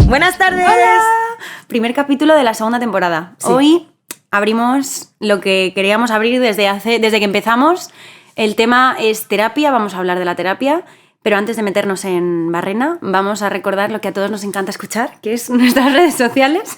Buenas tardes. ¡Hola! Primer capítulo de la segunda temporada. Sí. Hoy abrimos lo que queríamos abrir desde que empezamos. El tema es terapia, vamos a hablar de la terapia, pero antes de meternos en barrena, vamos a recordar lo que a todos nos encanta escuchar, que es nuestras redes sociales.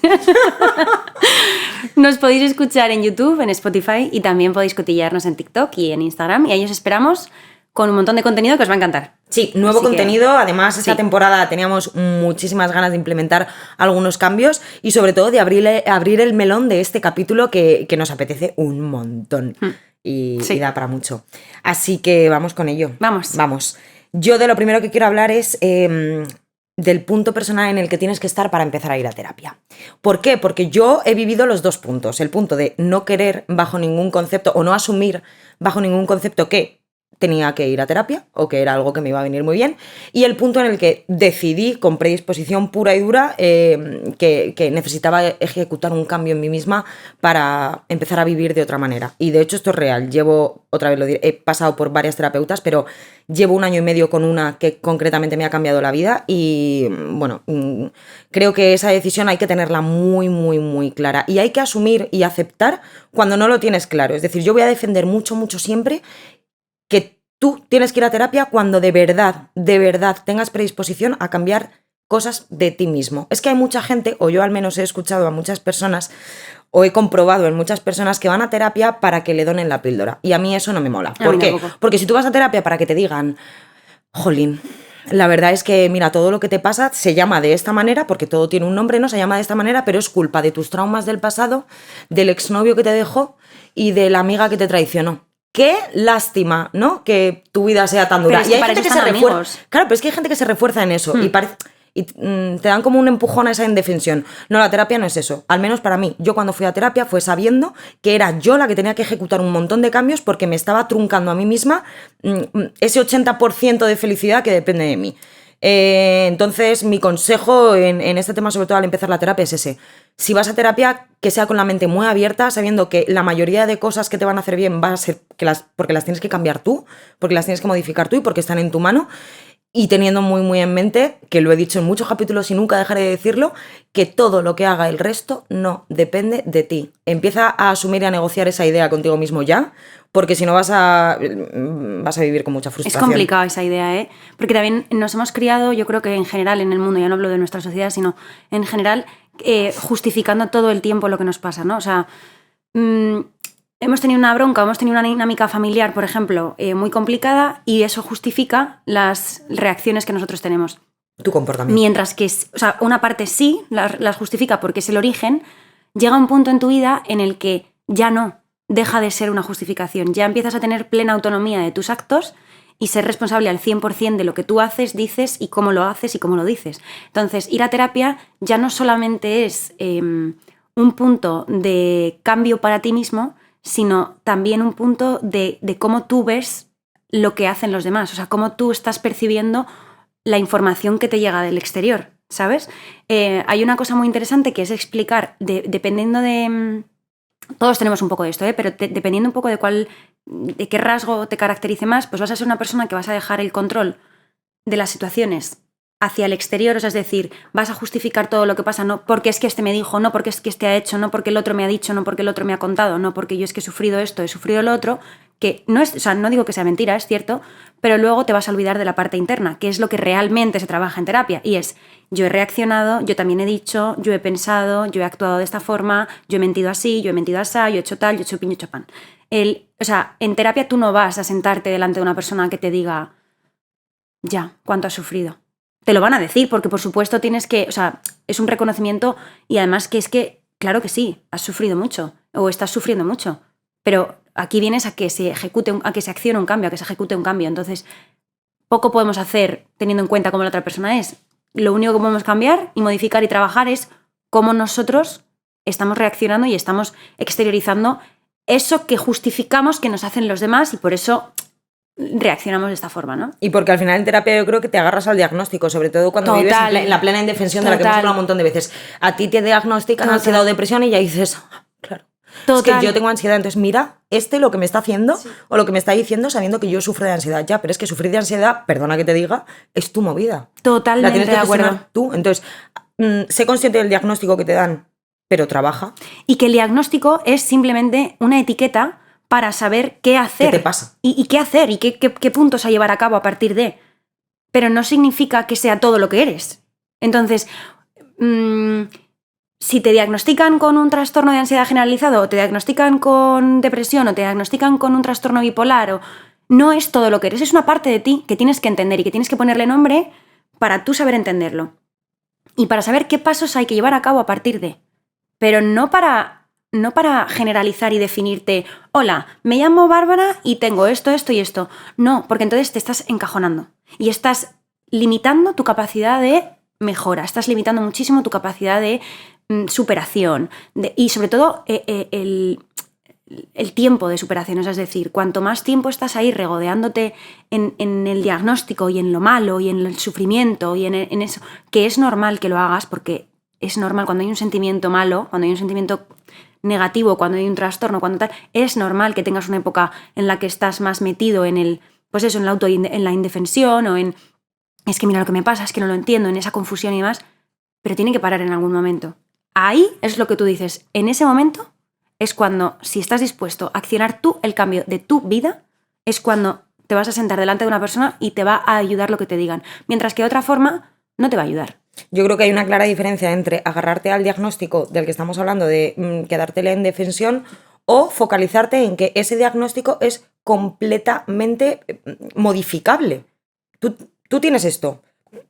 Nos podéis escuchar en YouTube, en Spotify y también podéis cotillarnos en TikTok y en Instagram, y ahí os esperamos con un montón de contenido que os va a encantar. Sí, nuevo Así que, contenido. Además, esta sí. temporada teníamos muchísimas ganas de implementar algunos cambios y sobre todo de abrir el melón de este capítulo que nos apetece un montón y Sí. da para mucho. Así que vamos con ello. Vamos. Yo de lo primero que quiero hablar es del punto personal en el que tienes que estar para empezar a ir a terapia. ¿Por qué? Porque yo he vivido los dos puntos. El punto de no querer bajo ningún concepto o no asumir bajo ningún concepto que tenía que ir a terapia o que era algo que me iba a venir muy bien, y el punto en el que decidí con predisposición pura y dura que necesitaba ejecutar un cambio en mí misma para empezar a vivir de otra manera. Y de hecho esto es real. Otra vez lo diré, he pasado por varias terapeutas, pero llevo 1 año y medio con una que concretamente me ha cambiado la vida y bueno, creo que esa decisión hay que tenerla muy, muy, muy clara y hay que asumir y aceptar cuando no lo tienes claro. Es decir, yo voy a defender mucho, mucho siempre que tú tienes que ir a terapia cuando de verdad tengas predisposición a cambiar cosas de ti mismo. Es que hay mucha gente, o yo al menos he escuchado a muchas personas, o he comprobado en muchas personas que van a terapia para que le donen la píldora. Y a mí eso no me mola. ¿Por qué? Porque si tú vas a terapia para que te digan, jolín, la verdad es que, mira, todo lo que te pasa se llama de esta manera, porque todo tiene un nombre, ¿no? Se llama de esta manera, pero es culpa de tus traumas del pasado, del exnovio que te dejó y de la amiga que te traicionó. Qué lástima, ¿no? Que tu vida sea tan dura. Pero es y hay gente que se refuerza. Claro, pero es que hay gente que se refuerza en eso y te dan como un empujón a esa indefensión. No, la terapia no es eso. Al menos para mí. Yo cuando fui a terapia fue sabiendo que era yo la que tenía que ejecutar un montón de cambios porque me estaba truncando a mí misma ese 80% de felicidad que depende de mí. Entonces mi consejo en este tema, sobre todo al empezar la terapia, es ese. Si vas a terapia, que sea con la mente muy abierta, sabiendo que la mayoría de cosas que te van a hacer bien va a ser porque las tienes que cambiar tú, porque las tienes que modificar tú y porque están en tu mano, y teniendo muy muy en mente, que lo he dicho en muchos capítulos y nunca dejaré de decirlo, que todo lo que haga el resto no depende de ti. Empieza a asumir y a negociar esa idea contigo mismo ya, porque si no vas a vivir con mucha frustración. Es complicada esa idea, ¿eh? Porque también nos hemos criado, yo creo que en general en el mundo, ya no hablo de nuestra sociedad, sino en general justificando todo el tiempo lo que nos pasa, ¿no? O sea, hemos tenido una bronca, hemos tenido una dinámica familiar, por ejemplo, muy complicada, y eso justifica las reacciones que nosotros tenemos. Tu comportamiento. Mientras que, o sea, una parte sí las justifica porque es el origen, llega un punto en tu vida en el que ya no deja de ser una justificación. Ya empiezas a tener plena autonomía de tus actos y ser responsable al 100% de lo que tú haces, dices y cómo lo haces y cómo lo dices. Entonces, ir a terapia ya no solamente es un punto de cambio para ti mismo, sino también un punto de cómo tú ves lo que hacen los demás. O sea, cómo tú estás percibiendo la información que te llega del exterior, ¿sabes? Hay una cosa muy interesante que es explicar, dependiendo de... Todos tenemos un poco de esto, pero dependiendo un poco de qué rasgo te caracterice más, pues vas a ser una persona que vas a dejar el control de las situaciones hacia el exterior, o sea, es decir, vas a justificar todo lo que pasa, no porque es que este me dijo, no porque es que este ha hecho, no porque el otro me ha dicho, no porque el otro me ha contado, no porque yo es que he sufrido esto, he sufrido lo otro, que no es, o sea, no digo que sea mentira, es cierto, pero luego te vas a olvidar de la parte interna, que es lo que realmente se trabaja en terapia, y es, yo he reaccionado, yo también he dicho, yo he pensado, yo he actuado de esta forma, yo he mentido así, yo he mentido así, yo he hecho tal, yo he hecho pin, yo he hecho pan. O sea, en terapia tú no vas a sentarte delante de una persona que te diga, ya, ¿cuánto has sufrido? Te lo van a decir, porque por supuesto tienes que, o sea, es un reconocimiento y además que es que, claro que sí, has sufrido mucho o estás sufriendo mucho, pero aquí vienes a que se ejecute, a que se accione un cambio, a que se ejecute un cambio. Entonces, poco podemos hacer teniendo en cuenta cómo la otra persona es. Lo único que podemos cambiar y modificar y trabajar es cómo nosotros estamos reaccionando y estamos exteriorizando eso que justificamos que nos hacen los demás y por eso reaccionamos de esta forma, ¿no? Y porque al final en terapia yo creo que te agarras al diagnóstico, sobre todo cuando vives en la plena indefensión de la que hemos hablado un montón de veces. A ti te diagnostican ansiedad o depresión y ya dices, claro. Total. Es que yo tengo ansiedad, entonces mira lo que me está haciendo o lo que me está diciendo sabiendo que yo sufro de ansiedad. Ya, pero es que sufrir de ansiedad, perdona que te diga, es tu movida. Totalmente La tienes que de acuerdo. gestionar tú. Entonces, sé consciente del diagnóstico que te dan, pero trabaja. Y que el diagnóstico es simplemente una etiqueta para saber qué hacer. ¿Qué te pasa? Y qué hacer y qué puntos a llevar a cabo a partir de. Pero no significa que sea todo lo que eres. Entonces, si te diagnostican con un trastorno de ansiedad generalizado, o te diagnostican con depresión, o te diagnostican con un trastorno bipolar, no es todo lo que eres, es una parte de ti que tienes que entender y que tienes que ponerle nombre para tú saber entenderlo. Y para saber qué pasos hay que llevar a cabo a partir de. Pero no para generalizar y definirte, hola, me llamo Bárbara y tengo esto, esto y esto. No, porque entonces te estás encajonando y estás limitando tu capacidad de mejora, estás limitando muchísimo tu capacidad de superación y sobre todo el tiempo de superación. Es decir, cuanto más tiempo estás ahí regodeándote en el diagnóstico y en lo malo y en el sufrimiento y en eso, que es normal que lo hagas porque es normal cuando hay un sentimiento malo, cuando hay un sentimiento negativo, cuando hay un trastorno, cuando tal, es normal que tengas una época en la que estás más metido en el, pues eso, en la indefensión o en, es que mira lo que me pasa, es que no lo entiendo, en esa confusión y demás, pero tiene que parar en algún momento. Ahí es lo que tú dices, en ese momento es cuando, si estás dispuesto a accionar tú el cambio de tu vida, es cuando te vas a sentar delante de una persona y te va a ayudar lo que te digan, mientras que de otra forma no te va a ayudar. Yo creo que hay una clara diferencia entre agarrarte al diagnóstico del que estamos hablando de quedártela en indefensión o focalizarte en que ese diagnóstico es completamente modificable. Tú tienes esto.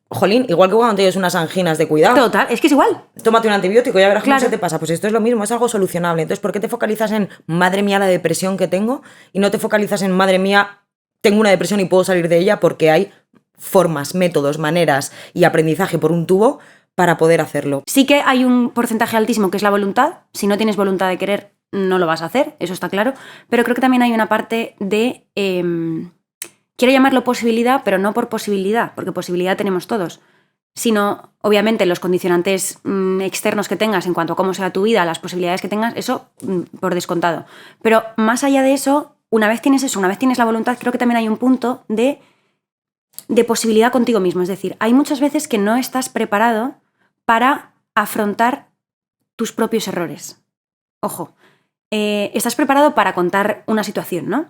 Jolín, igual que cuando tienes unas anginas de cuidado. Total, es que es igual. Tómate un antibiótico, ya verás Claro. cómo se te pasa. Pues esto es lo mismo, es algo solucionable. Entonces, ¿por qué te focalizas en, madre mía, la depresión que tengo? Y no te focalizas en, madre mía, tengo una depresión y puedo salir de ella, porque hay formas, métodos, maneras y aprendizaje por un tubo para poder hacerlo. Sí que hay un porcentaje altísimo que es la voluntad. Si no tienes voluntad de querer, no lo vas a hacer, eso está claro. Pero creo que también hay una parte de... quiero llamarlo posibilidad, pero no por posibilidad, porque posibilidad tenemos todos, sino, obviamente, los condicionantes externos que tengas en cuanto a cómo sea tu vida, las posibilidades que tengas, eso por descontado. Pero más allá de eso, una vez tienes eso, una vez tienes la voluntad, creo que también hay un punto de posibilidad contigo mismo. Es decir, hay muchas veces que no estás preparado para afrontar tus propios errores. Ojo, estás preparado para contar una situación, ¿no?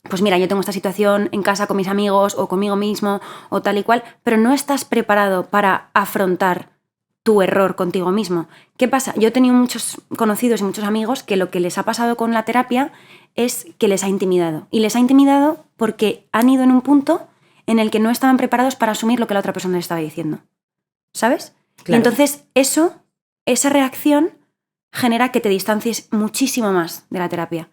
Pues mira, yo tengo esta situación en casa con mis amigos o conmigo mismo o tal y cual, pero no estás preparado para afrontar tu error contigo mismo. ¿Qué pasa? Yo he tenido muchos conocidos y muchos amigos que lo que les ha pasado con la terapia es que les ha intimidado. Y les ha intimidado porque han ido en un punto en el que no estaban preparados para asumir lo que la otra persona les estaba diciendo. ¿Sabes? Claro. Y entonces esa reacción genera que te distancies muchísimo más de la terapia,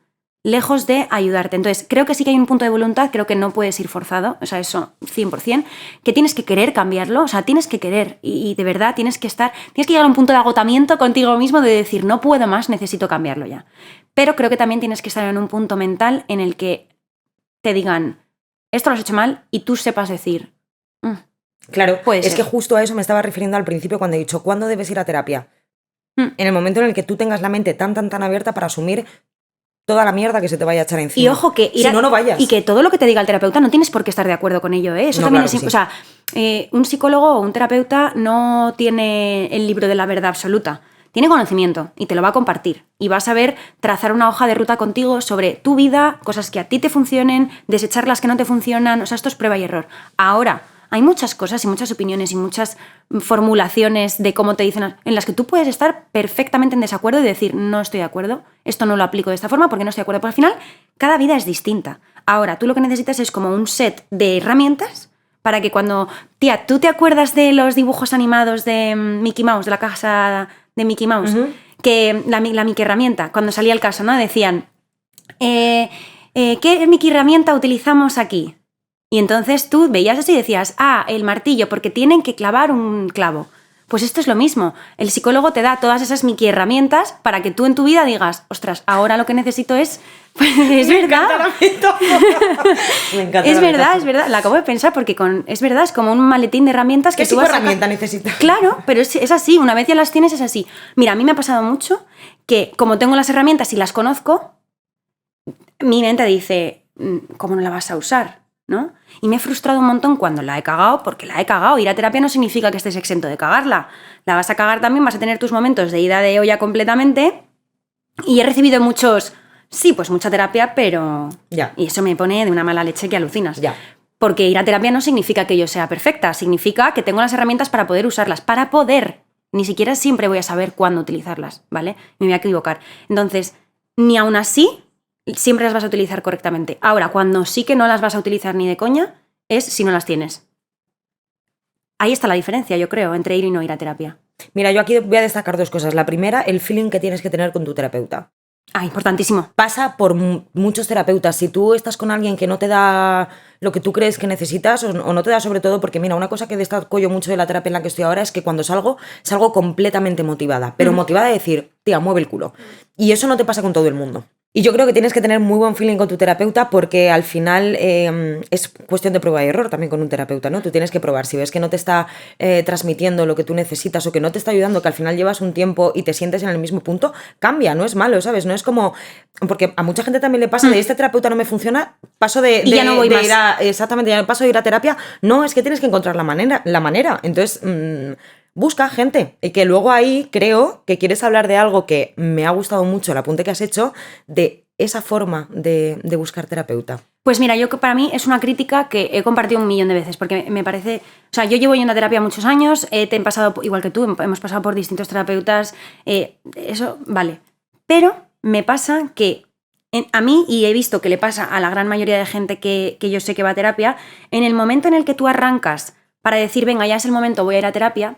lejos de ayudarte. Entonces, creo que sí que hay un punto de voluntad, creo que no puedes ir forzado, o sea, eso 100%, que tienes que querer cambiarlo, o sea, tienes que querer y de verdad tienes que llegar a un punto de agotamiento contigo mismo de decir, no puedo más, necesito cambiarlo ya. Pero creo que también tienes que estar en un punto mental en el que te digan, esto lo has hecho mal, y tú sepas decir, claro, es que justo a eso me estaba refiriendo al principio cuando he dicho, ¿cuándo debes ir a terapia? En el momento en el que tú tengas la mente tan abierta para asumir toda la mierda que se te vaya a echar encima. Y ojo, que si no vayas. Y que todo lo que te diga el terapeuta no tienes por qué estar de acuerdo con ello, ¿eh? Eso no, también claro, es... sí. O sea, un psicólogo o un terapeuta no tiene el libro de la verdad absoluta. Tiene conocimiento y te lo va a compartir. Y vas a saber trazar una hoja de ruta contigo sobre tu vida, cosas que a ti te funcionen, desechar las que no te funcionan. O sea, esto es prueba y error. Ahora, hay muchas cosas y muchas opiniones y muchas formulaciones de cómo te dicen, en las que tú puedes estar perfectamente en desacuerdo y decir, no estoy de acuerdo, esto no lo aplico de esta forma porque no estoy de acuerdo. Porque al final, cada vida es distinta. Ahora, tú lo que necesitas es como un set de herramientas para que cuando... Tía, ¿tú te acuerdas de los dibujos animados de Mickey Mouse, de la casa de Mickey Mouse? Uh-huh. Que la Mickey herramienta, cuando salía el caso, ¿no? Decían, ¿qué Mickey herramienta utilizamos aquí? Y entonces tú veías eso y decías, el martillo, porque tienen que clavar un clavo. Pues esto es lo mismo. El psicólogo te da todas esas Mickey herramientas para que tú en tu vida digas, ostras, ahora lo que necesito es... es verdad. Me encanta es verdad. La acabo de pensar porque es verdad, es como un maletín de herramientas que tú vas a... ¿Qué herramienta necesitas? Claro, pero es así. Una vez ya las tienes, es así. Mira, a mí me ha pasado mucho que como tengo las herramientas y las conozco, mi mente dice, ¿cómo no la vas a usar? ¿No? Y me he frustrado un montón cuando la he cagado, porque la he cagado. Ir a terapia no significa que estés exento de cagarla. La vas a cagar también, vas a tener tus momentos de ida de olla completamente. Y he recibido muchos, sí, pues mucha terapia, pero... Ya. Y eso me pone de una mala leche que alucinas. Ya. Porque ir a terapia no significa que yo sea perfecta, significa que tengo las herramientas para poder usarlas, para poder. Ni siquiera siempre voy a saber cuándo utilizarlas, ¿vale? Me voy a equivocar. Entonces, ni aún así, siempre las vas a utilizar correctamente. Ahora, cuando sí que no las vas a utilizar ni de coña, es si no las tienes. Ahí está la diferencia, yo creo, entre ir y no ir a terapia. Mira, yo aquí voy a destacar 2 cosas. La primera, el feeling que tienes que tener con tu terapeuta. Ah, importantísimo. Pasa por muchos terapeutas. Si tú estás con alguien que no te da lo que tú crees que necesitas o no te da, sobre todo, porque mira, una cosa que destaco yo mucho de la terapia en la que estoy ahora es que cuando salgo completamente motivada, pero motivada de decir, tía, mueve el culo. Y eso no te pasa con todo el mundo. Y yo creo que tienes que tener muy buen feeling con tu terapeuta porque al final es cuestión de prueba y error también con un terapeuta, ¿no? Tú tienes que probar. Si ves que no te está transmitiendo lo que tú necesitas o que no te está ayudando, que al final llevas un tiempo y te sientes en el mismo punto, cambia, no es malo, ¿sabes? No es como... Porque a mucha gente también le pasa de este terapeuta no me funciona, paso de ya no voy más. ir a... Exactamente, ya paso de ir a terapia. No, es que tienes que encontrar la manera. Entonces... busca gente y que luego ahí creo que quieres hablar de algo que me ha gustado mucho, el apunte que has hecho, de esa forma de buscar terapeuta. Pues mira, yo para mí es una crítica que he compartido 1.000.000 de veces porque me parece... O sea, yo llevo yendo a terapia muchos años, te he pasado, igual que tú, hemos pasado por distintos terapeutas, eso, vale. Pero me pasa que a mí, y he visto que le pasa a la gran mayoría de gente que yo sé que va a terapia, en el momento en el que tú arrancas para decir, venga, ya es el momento, voy a ir a terapia,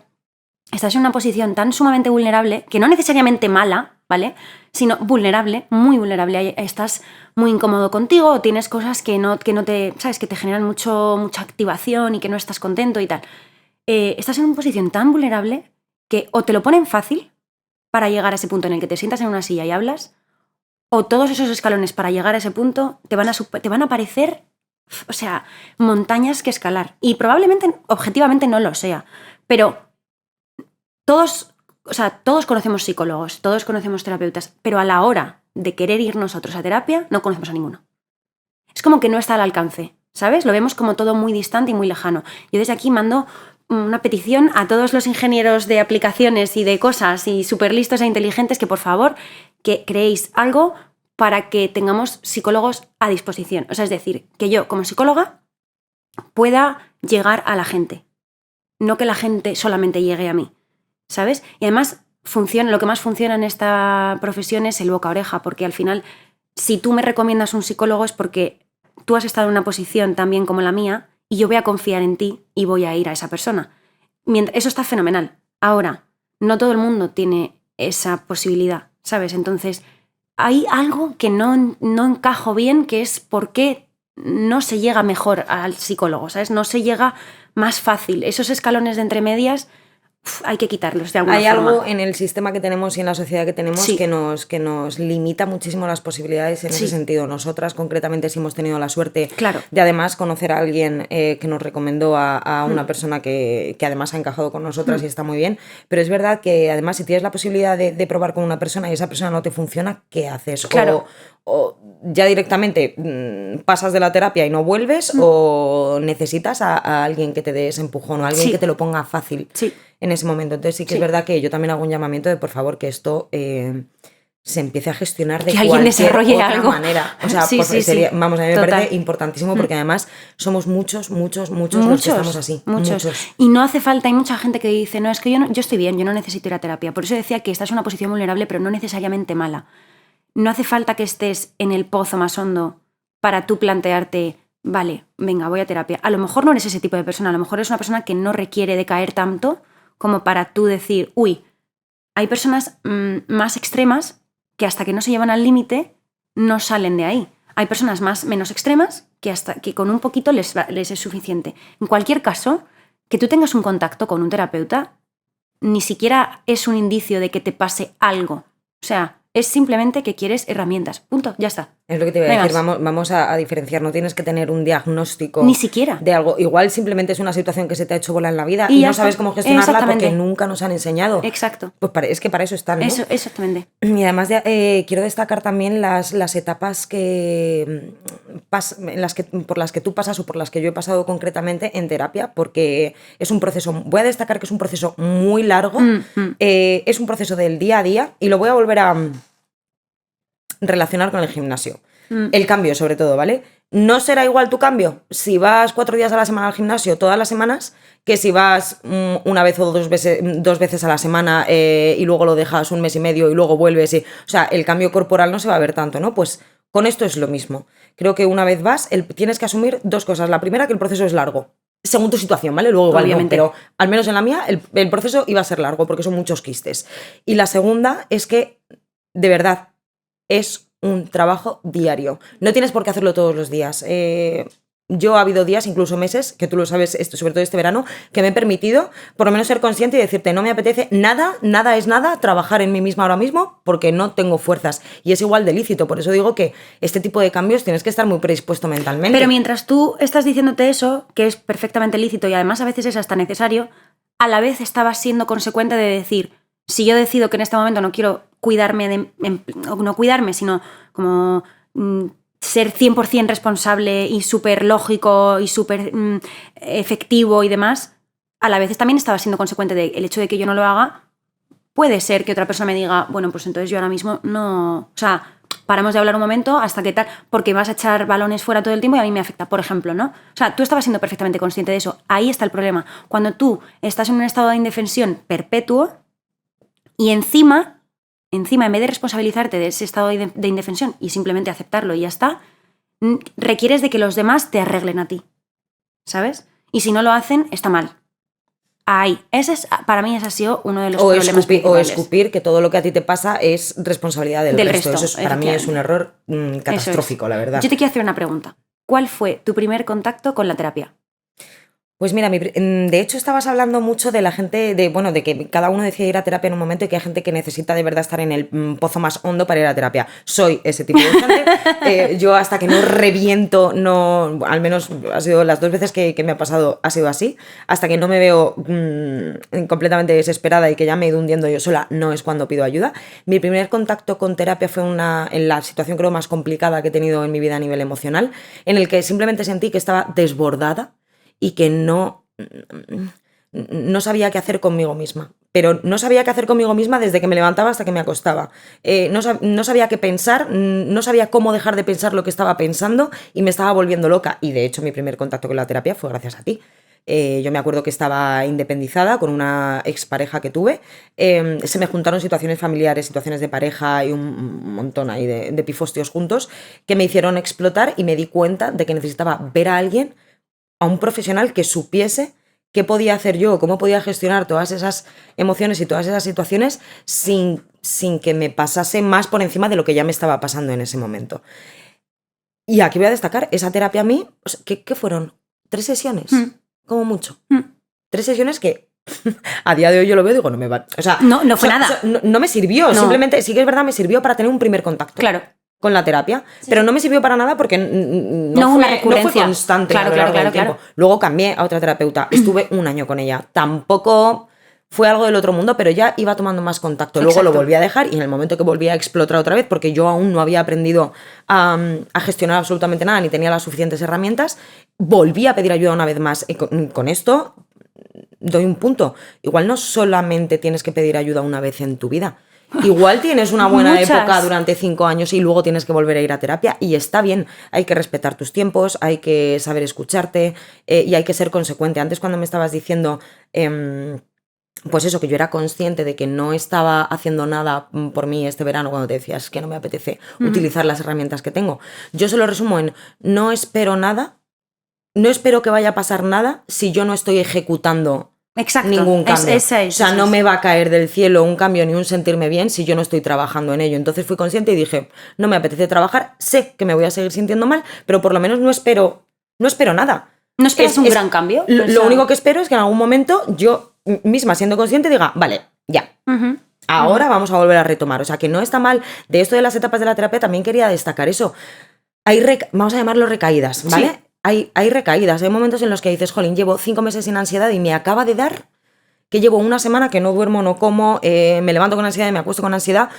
estás en una posición tan sumamente vulnerable, que no necesariamente mala, ¿vale? Sino vulnerable, muy vulnerable. Estás muy incómodo contigo o tienes cosas que no te, ¿sabes? Que te generan mucha activación y que no estás contento y tal. Estás en una posición tan vulnerable que o te lo ponen fácil para llegar a ese punto en el que te sientas en una silla y hablas, o todos esos escalones para llegar a ese punto te van a parecer, o sea, montañas que escalar. Y probablemente, objetivamente, no lo sea. Pero todos conocemos psicólogos, todos conocemos terapeutas, pero a la hora de querer ir nosotros a terapia, no conocemos a ninguno. Es como que no está al alcance, ¿sabes? Lo vemos como todo muy distante y muy lejano. Yo desde aquí mando una petición a todos los ingenieros de aplicaciones y de cosas y súper listos e inteligentes que, por favor, que creéis algo para que tengamos psicólogos a disposición. O sea, es decir, que yo, como psicóloga, pueda llegar a la gente. No que la gente solamente llegue a mí, ¿sabes? Y además lo que más funciona en esta profesión es el boca a oreja, porque al final, si tú me recomiendas un psicólogo es porque tú has estado en una posición tan bien como la mía y yo voy a confiar en ti y voy a ir a esa persona. Eso está fenomenal. Ahora, no todo el mundo tiene esa posibilidad, ¿sabes? Entonces, hay algo que no encajo bien, que es por qué no se llega mejor al psicólogo, ¿sabes? No se llega más fácil. Esos escalones de entre medias hay que quitarlos de alguna forma. Hay algo en el sistema que tenemos y en la sociedad que tenemos Sí. que nos limita muchísimo las posibilidades en ese sentido. Nosotras concretamente sí hemos tenido la suerte de además conocer a alguien que nos recomendó a una persona que además ha encajado con nosotras y está muy bien, pero es verdad que además si tienes la posibilidad de probar con una persona y esa persona no te funciona, ¿qué haces? Claro. O ya directamente pasas de la terapia y no vuelves o necesitas a alguien que te dé ese empujón o alguien que te lo ponga fácil en ese momento. Entonces sí que es verdad que yo también hago un llamamiento de por favor que esto se empiece a gestionar de que alguien desarrolle otra algo. manera. O sea, sería, vamos, a mí me parece importantísimo porque además somos muchos los que estamos así. Muchos. Y no hace falta, hay mucha gente que dice, no, es que yo estoy bien, yo no necesito ir a terapia. Por eso decía que estás en una posición vulnerable, pero no necesariamente mala. No hace falta que estés en el pozo más hondo para tú plantearte, vale, venga, voy a terapia. A lo mejor no eres ese tipo de persona, a lo mejor eres una persona que no requiere de caer tanto como para tú decir, uy, hay personas más extremas que hasta que no se llevan al límite no salen de ahí. Hay personas menos extremas que con un poquito les es suficiente. En cualquier caso, que tú tengas un contacto con un terapeuta ni siquiera es un indicio de que te pase algo. O sea, Es simplemente que quieres herramientas. Punto, ya está. Es lo que te iba a No hay decir, más. vamos a diferenciar, no tienes que tener un diagnóstico Ni siquiera. de algo, igual simplemente es una situación que se te ha hecho bola en la vida Y y ya no está. sabes cómo gestionarla Exactamente. porque nunca nos han enseñado. Exacto. Pues es que para eso están, ¿no? Eso, exactamente. Y además quiero destacar también las etapas por las que tú pasas o por las que yo he pasado concretamente en terapia, porque es un proceso, voy a destacar que es un proceso muy largo, es un proceso del día a día y lo voy a volver a relacionar con el gimnasio. El cambio, sobre todo, ¿vale? No será igual tu cambio si vas 4 días a la semana al gimnasio todas las semanas que si vas una vez o dos veces a la semana y luego lo dejas un mes y medio y luego vuelves. O sea, el cambio corporal no se va a ver tanto, ¿no? Pues con esto es lo mismo. Creo que una vez vas, tienes que asumir 2 cosas. La primera, que el proceso es largo. Según tu situación, ¿vale? Luego igual no, pero al menos en la mía el proceso iba a ser largo porque son muchos quistes. Y la segunda es que, de verdad, es un trabajo diario. No tienes por qué hacerlo todos los días. Yo ha habido días, incluso meses, que tú lo sabes, sobre todo este verano, que me he permitido por lo menos ser consciente y decirte, no me apetece nada es nada, trabajar en mí misma ahora mismo porque no tengo fuerzas. Y es igual de lícito. Por eso digo que este tipo de cambios tienes que estar muy predispuesto mentalmente. Pero mientras tú estás diciéndote eso, que es perfectamente lícito y además a veces es hasta necesario, a la vez estabas siendo consecuente de decir, si yo decido que en este momento no quiero cuidarme, no cuidarme, sino como ser 100% responsable y súper lógico y súper efectivo y demás, a la vez también estaba siendo consecuente del hecho de que yo no lo haga. Puede ser que otra persona me diga, bueno, pues entonces yo ahora mismo no... O sea, paramos de hablar un momento hasta que tal, porque vas a echar balones fuera todo el tiempo y a mí me afecta, por ejemplo, ¿no? O sea, tú estabas siendo perfectamente consciente de eso. Ahí está el problema. Cuando tú estás en un estado de indefensión perpetuo y encima, en vez de responsabilizarte de ese estado de indefensión y simplemente aceptarlo y ya está, requieres de que los demás te arreglen a ti, ¿sabes? Y si no lo hacen, está mal. Ahí, para mí ese ha sido uno de los problemas principales. O escupir que todo lo que a ti te pasa es responsabilidad del resto. Eso para mí es un error catastrófico, la verdad. Yo te quiero hacer una pregunta. ¿Cuál fue tu primer contacto con la terapia? Pues mira, de hecho estabas hablando mucho de la gente, de que cada uno decide ir a terapia en un momento y que hay gente que necesita de verdad estar en el pozo más hondo para ir a terapia. Soy ese tipo de gente. Yo hasta que no reviento, no, al menos ha sido las 2 veces que me ha pasado, ha sido así. Hasta que no me veo completamente desesperada y que ya me he ido hundiendo yo sola, no es cuando pido ayuda. Mi primer contacto con terapia fue en la situación creo más complicada que he tenido en mi vida a nivel emocional, en el que simplemente sentí que estaba desbordada y que no sabía qué hacer conmigo misma. Pero no sabía qué hacer conmigo misma desde que me levantaba hasta que me acostaba. No sabía qué pensar, no sabía cómo dejar de pensar lo que estaba pensando y me estaba volviendo loca. Y de hecho mi primer contacto con la terapia fue gracias a ti. Yo me acuerdo que estaba independizada con una expareja que tuve. Se me juntaron situaciones familiares, situaciones de pareja y un montón ahí de pifostios juntos que me hicieron explotar y me di cuenta de que necesitaba ver a alguien, a un profesional que supiese qué podía hacer yo, cómo podía gestionar todas esas emociones y todas esas situaciones sin que me pasase más por encima de lo que ya me estaba pasando en ese momento. Y aquí voy a destacar, esa terapia a mí, o sea, ¿qué fueron? 3 sesiones, como mucho. 3 sesiones que a día de hoy yo lo veo y digo, no me va... O sea, no fue nada. No me sirvió, simplemente, sí que es verdad, me sirvió para tener un primer contacto. Claro. Con la terapia, sí. Pero no me sirvió para nada porque no fue constante a lo largo del tiempo. Luego cambié a otra terapeuta, estuve 1 año con ella, tampoco fue algo del otro mundo, pero ya iba tomando más contacto. Luego lo volví a dejar y en el momento que volví a explotar otra vez, porque yo aún no había aprendido a gestionar absolutamente nada, ni tenía las suficientes herramientas, volví a pedir ayuda una vez más. Y con esto doy un punto. Igual no solamente tienes que pedir ayuda una vez en tu vida. Igual tienes una buena época durante 5 años y luego tienes que volver a ir a terapia y está bien, hay que respetar tus tiempos, hay que saber escucharte y hay que ser consecuente. Antes cuando me estabas diciendo pues eso, que yo era consciente de que no estaba haciendo nada por mí este verano, cuando te decías que no me apetece utilizar las herramientas que tengo, yo se lo resumo en no espero nada, no espero que vaya a pasar nada si yo no estoy ejecutando ningún cambio. O sea, no me va a caer del cielo un cambio ni un sentirme bien si yo no estoy trabajando en ello. Entonces fui consciente y dije, no me apetece trabajar, sé que me voy a seguir sintiendo mal, pero por lo menos no espero nada. ¿No esperas un gran cambio? Lo único que espero es que en algún momento yo misma, siendo consciente, diga, vale, ya. Ahora vamos a volver a retomar. O sea, que no está mal. De esto de las etapas de la terapia también quería destacar eso. Hay, vamos a llamarlo recaídas, ¿vale? Sí. Hay recaídas. Hay momentos en los que dices, jolín, llevo 5 meses sin ansiedad y me acaba de dar que llevo una semana que no duermo, no como, me levanto con ansiedad y me acuesto con ansiedad.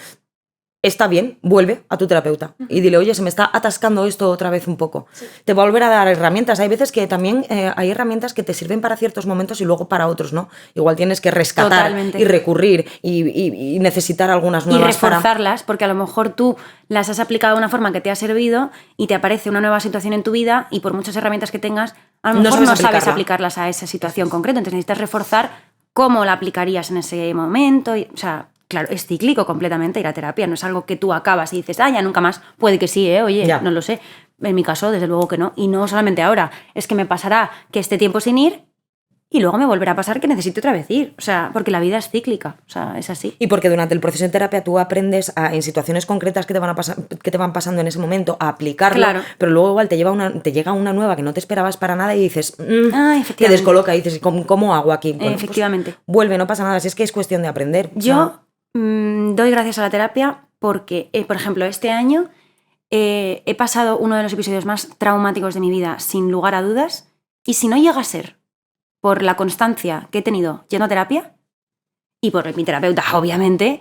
Está bien, vuelve a tu terapeuta y dile, oye, se me está atascando esto otra vez un poco. Sí. Te va a volver a dar herramientas. Hay veces que también hay herramientas que te sirven para ciertos momentos y luego para otros, ¿no? Igual tienes que rescatar y recurrir y necesitar algunas nuevas. Y reforzarlas, porque a lo mejor tú las has aplicado de una forma que te ha servido y te aparece una nueva situación en tu vida y por muchas herramientas que tengas, a lo mejor no sabes aplicarlas a esa situación concreta. Entonces necesitas reforzar cómo la aplicarías en ese momento. O sea, claro, es cíclico completamente ir a terapia, no es algo que tú acabas y dices, ya nunca más. Puede que sí, oye, ya. No lo sé. En mi caso, desde luego que no. Y no solamente ahora, es que me pasará que esté tiempo sin ir y luego me volverá a pasar que necesite otra vez ir. O sea, porque la vida es cíclica, o sea, es así. Y porque durante el proceso de terapia tú aprendes en situaciones concretas que te van pasando en ese momento a aplicarlo, claro. Pero luego igual te llega una nueva que no te esperabas para nada y dices, te descoloca y dices, ¿cómo hago aquí? Bueno, efectivamente. Pues, vuelve, no pasa nada, si es que es cuestión de aprender. Yo doy gracias a la terapia porque, por ejemplo, este año he pasado uno de los episodios más traumáticos de mi vida, sin lugar a dudas, y si no llega a ser por la constancia que he tenido yendo a terapia y por mi terapeuta, obviamente,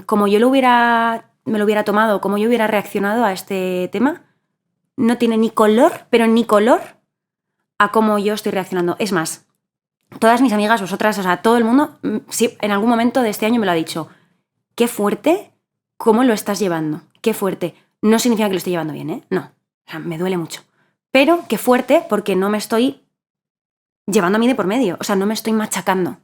como yo me lo hubiera tomado, como yo hubiera reaccionado a este tema, no tiene ni color, pero ni color a cómo yo estoy reaccionando. Es más, todas mis amigas, vosotras, o sea, todo el mundo, sí, en algún momento de este año me lo ha dicho. Qué fuerte, cómo lo estás llevando. Qué fuerte. No significa que lo esté llevando bien, ¿eh? No. O sea, me duele mucho. Pero qué fuerte porque no me estoy llevando a mí de por medio. O sea, no me estoy machacando.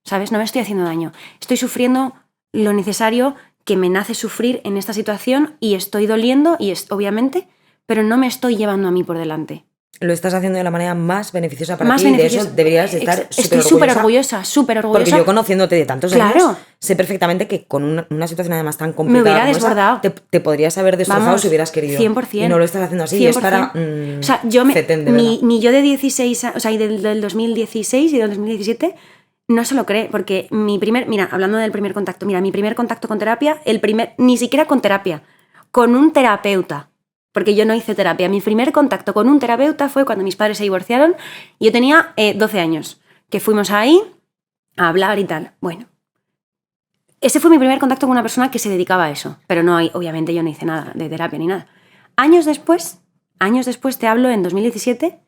¿Sabes? No me estoy haciendo daño. Estoy sufriendo lo necesario que me nace sufrir en esta situación y estoy doliendo, obviamente, pero no me estoy llevando a mí por delante. Lo estás haciendo de la manera más beneficiosa para ti y de eso deberías estar súper orgullosa. Porque yo conociéndote de tantos años, sé perfectamente que con una situación además tan complicada me hubiera desbordado. Te podrías haber destrozado si hubieras querido. 100%. Y no lo estás haciendo así 100%. Y es para o sea, mi yo de 16, o sea, y del 2016 y del 2017 no se lo cree, porque hablando del primer contacto, mi primer contacto con terapia, ni siquiera con terapia, con un terapeuta. Porque yo no hice terapia. Mi primer contacto con un terapeuta fue cuando mis padres se divorciaron y yo tenía 12 años, que fuimos ahí a hablar y tal. Bueno, ese fue mi primer contacto con una persona que se dedicaba a eso, pero obviamente yo no hice nada de terapia ni nada. Años después, te hablo, en 2017,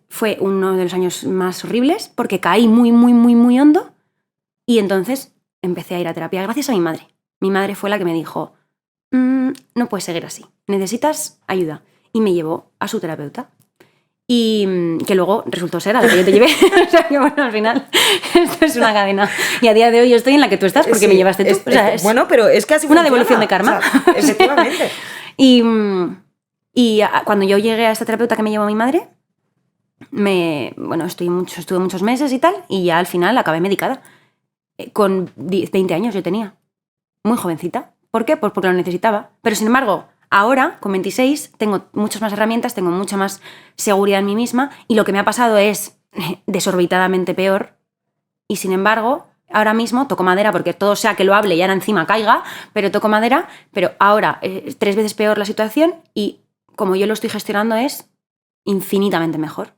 fue uno de los años más horribles porque caí muy, muy, muy, muy hondo y entonces empecé a ir a terapia gracias a mi madre. Mi madre fue la que me dijo, no puedes seguir así, necesitas ayuda. Y me llevó a su terapeuta. Y que luego resultó ser a la que yo te llevé. O sea que bueno, al final esto es una cadena. Y a día de hoy yo estoy en la que tú estás porque me llevaste tú. Bueno, pero es casi una devolución de karma. O sea, efectivamente. y cuando yo llegué a esta terapeuta que me llevó mi madre, estuve muchos meses y tal, y ya al final acabé medicada. Con 20 años yo tenía. Muy jovencita. ¿Por qué? Pues porque lo necesitaba. Pero sin embargo, ahora, con 26, tengo muchas más herramientas, tengo mucha más seguridad en mí misma y lo que me ha pasado es desorbitadamente peor. Y sin embargo, ahora mismo toco madera porque todo sea que lo hable y ahora encima caiga, pero toco madera, pero ahora 3 veces peor la situación y como yo lo estoy gestionando es infinitamente mejor.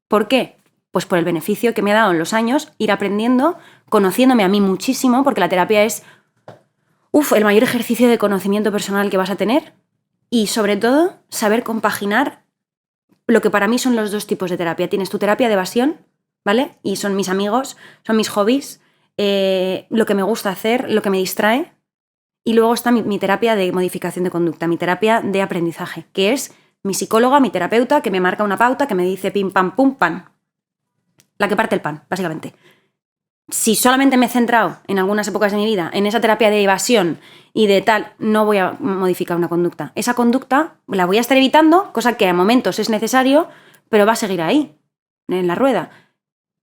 ¿Por qué? Pues por el beneficio que me ha dado en los años ir aprendiendo, conociéndome a mí muchísimo, porque la terapia es el mayor ejercicio de conocimiento personal que vas a tener y, sobre todo, saber compaginar lo que para mí son los 2 tipos de terapia. Tienes tu terapia de evasión, ¿vale? Y son mis amigos, son mis hobbies, lo que me gusta hacer, lo que me distrae. Y luego está mi terapia de modificación de conducta, mi terapia de aprendizaje, que es mi psicóloga, mi terapeuta, que me marca una pauta, que me dice pim, pam, pum, pan. La que parte el pan, básicamente. Si solamente me he centrado en algunas épocas de mi vida en esa terapia de evasión y de tal, no voy a modificar una conducta. Esa conducta la voy a estar evitando, cosa que a momentos es necesario, pero va a seguir ahí, en la rueda.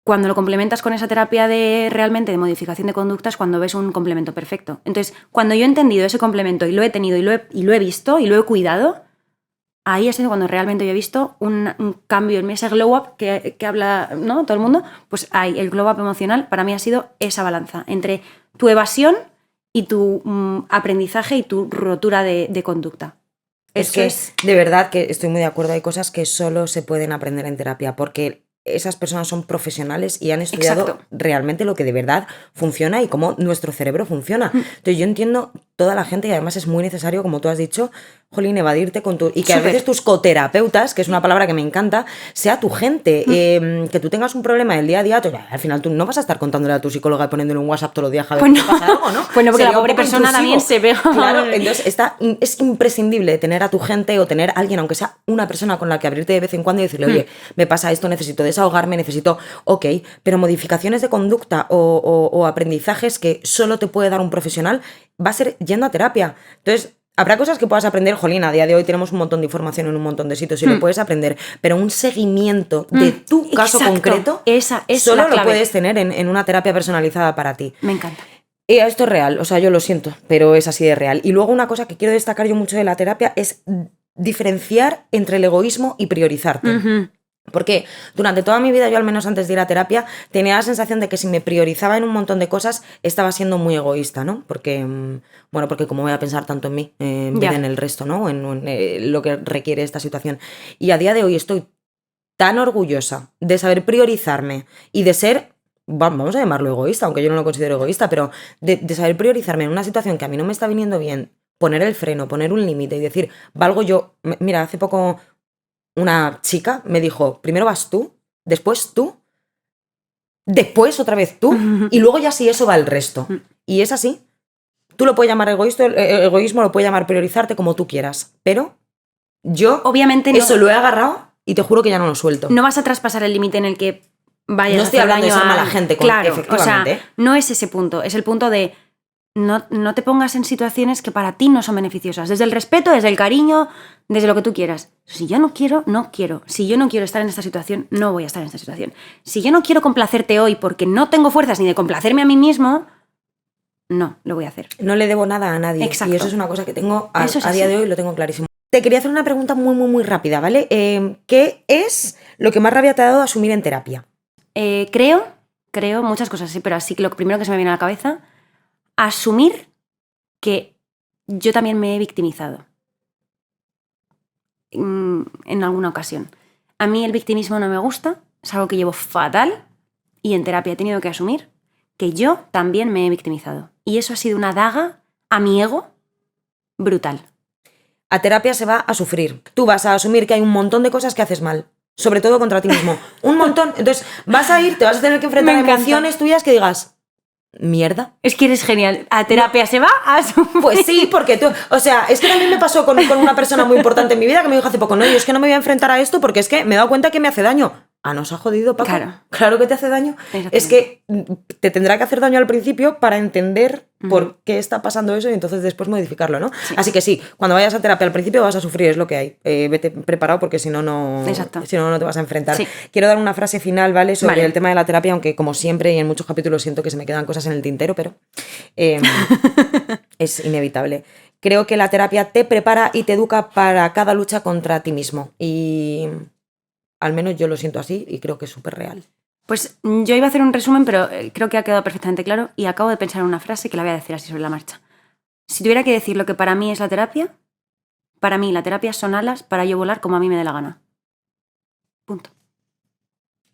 Cuando lo complementas con esa terapia realmente de modificación de conductas, cuando ves un complemento perfecto. Entonces, cuando yo he entendido ese complemento y lo he tenido y lo he visto y lo he cuidado, ahí ha sido cuando realmente yo he visto un cambio en mí, ese glow up que habla, ¿no?, todo el mundo. Pues ahí, el glow up emocional para mí ha sido esa balanza entre tu evasión y tu aprendizaje y tu rotura de conducta. Es que de verdad que estoy muy de acuerdo, hay cosas que solo se pueden aprender en terapia porque esas personas son profesionales y han estudiado realmente lo que de verdad funciona y cómo nuestro cerebro funciona. Entonces yo entiendo toda la gente y además es muy necesario, como tú has dicho, jolín, evadirte con tu... Y que a veces tus coterapeutas, que es una palabra que me encanta, sea tu gente. Que tú tengas un problema del día a día, al final tú no vas a estar contándole a tu psicóloga y poniéndole un WhatsApp todos los días a ver si pasa algo, ¿no? Bueno, porque la pobre persona también se ve... Claro, entonces es imprescindible tener a tu gente o tener a alguien, aunque sea una persona con la que abrirte de vez en cuando y decirle, oye, me pasa esto, necesito desahogarme, necesito... Ok, pero modificaciones de conducta o aprendizajes que solo te puede dar un profesional va a ser yendo a terapia. Entonces, habrá cosas que puedas aprender, jolín, a día de hoy tenemos un montón de información en un montón de sitios y lo puedes aprender, pero un seguimiento de tu caso concreto esa solo lo puedes tener en una terapia personalizada para ti. Me encanta. Y esto es real, o sea, yo lo siento, pero es así de real. Y luego una cosa que quiero destacar yo mucho de la terapia es diferenciar entre el egoísmo y priorizarte. Porque durante toda mi vida, yo al menos antes de ir a terapia, tenía la sensación de que si me priorizaba en un montón de cosas, estaba siendo muy egoísta, ¿no? Porque, bueno, porque como voy a pensar tanto en mí, en vez de en el resto, ¿no? En lo que requiere esta situación. Y a día de hoy estoy tan orgullosa de saber priorizarme y de ser, vamos a llamarlo egoísta, aunque yo no lo considero egoísta, pero de saber priorizarme en una situación que a mí no me está viniendo bien, poner el freno, poner un límite y decir, valgo yo. Mira, hace poco... Una chica me dijo, primero vas tú, después otra vez tú, y luego ya si eso va el resto. Y es así. Tú lo puedes llamar egoísmo, lo puedes llamar priorizarte como tú quieras, pero yo obviamente eso lo he agarrado y te juro que ya no lo suelto. No vas a traspasar el límite en el que vayas a hacer daño. No estoy hablando de ser mala gente, claro, efectivamente. O sea, no es ese punto, es el punto de no te pongas en situaciones que para ti no son beneficiosas. Desde el respeto, desde el cariño, desde lo que tú quieras. Si yo no quiero, no quiero. Si yo no quiero estar en esta situación, no voy a estar en esta situación. Si yo no quiero complacerte hoy porque no tengo fuerzas ni de complacerme a mí mismo, no lo voy a hacer. No le debo nada a nadie. Exacto. Y eso es una cosa que tengo a día de hoy, lo tengo clarísimo. Te quería hacer una pregunta muy, muy, muy rápida, ¿vale? ¿Qué es lo que más rabia te ha dado asumir en terapia? Creo muchas cosas, sí, pero así que lo primero que se me viene a la cabeza, asumir que yo también me he victimizado en alguna ocasión. A mí el victimismo no me gusta, es algo que llevo fatal y en terapia he tenido que asumir que yo también me he victimizado. Y eso ha sido una daga a mi ego brutal. A terapia se va a sufrir. Tú vas a asumir que hay un montón de cosas que haces mal, sobre todo contra ti mismo. Un montón. Entonces vas a ir, te vas a tener que enfrentar a emociones tuyas que digas... ¿Mierda? Es que eres genial. ¿A terapia se va a asumir? Pues sí, porque tú... O sea, es que también me pasó con una persona muy importante en mi vida que me dijo hace poco, no, yo es que no me voy a enfrentar a esto porque es que me he dado cuenta que me hace daño. Ah, ¿nos ha jodido, Paco? Claro que te hace daño. Es que te tendrá que hacer daño al principio para entender por qué está pasando eso y entonces después modificarlo, ¿no? Sí. Así que sí, cuando vayas a terapia al principio vas a sufrir, es lo que hay. Vete preparado porque si no, no te vas a enfrentar. Sí. Quiero dar una frase final, ¿vale? Sobre el tema de la terapia, aunque como siempre y en muchos capítulos siento que se me quedan cosas en el tintero, pero es inevitable. Creo que la terapia te prepara y te educa para cada lucha contra ti mismo. Y... al menos yo lo siento así y creo que es súper real. Pues yo iba a hacer un resumen, pero creo que ha quedado perfectamente claro y acabo de pensar en una frase que la voy a decir así sobre la marcha. Si tuviera que decir lo que para mí es la terapia, para mí la terapia son alas para yo volar como a mí me dé la gana. Punto.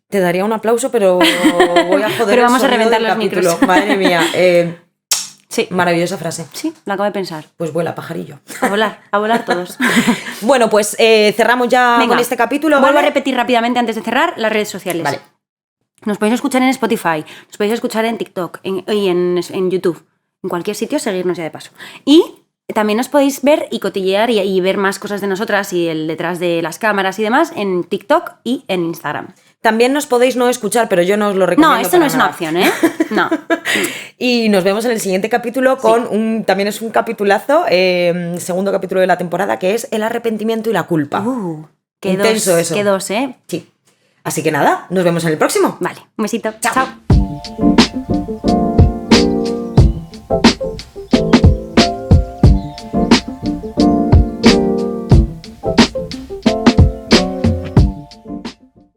Te daría un aplauso, pero voy a joder. Pero vamos a reventar los micros. Madre mía. Sí. Maravillosa frase. Sí, la acabo de pensar. Pues vuela, pajarillo. A volar todos. Bueno, pues cerramos ya con este capítulo. Vuelvo a repetir rápidamente antes de cerrar las redes sociales. Vale. Nos podéis escuchar en Spotify, nos podéis escuchar en TikTok y en YouTube. En cualquier sitio, seguirnos ya de paso. Y también nos podéis ver y cotillear y ver más cosas de nosotras y el detrás de las cámaras y demás en TikTok y en Instagram. También nos podéis no escuchar, pero yo no os lo recomiendo. No, esto no es una opción, ¿eh? No. Y nos vemos en el siguiente capítulo con también es un capitulazo, segundo capítulo de la temporada, que es el arrepentimiento y la culpa. Qué intenso eso. Qué dos, ¿eh? Sí. Así que nada, nos vemos en el próximo. Vale, un besito. Chao.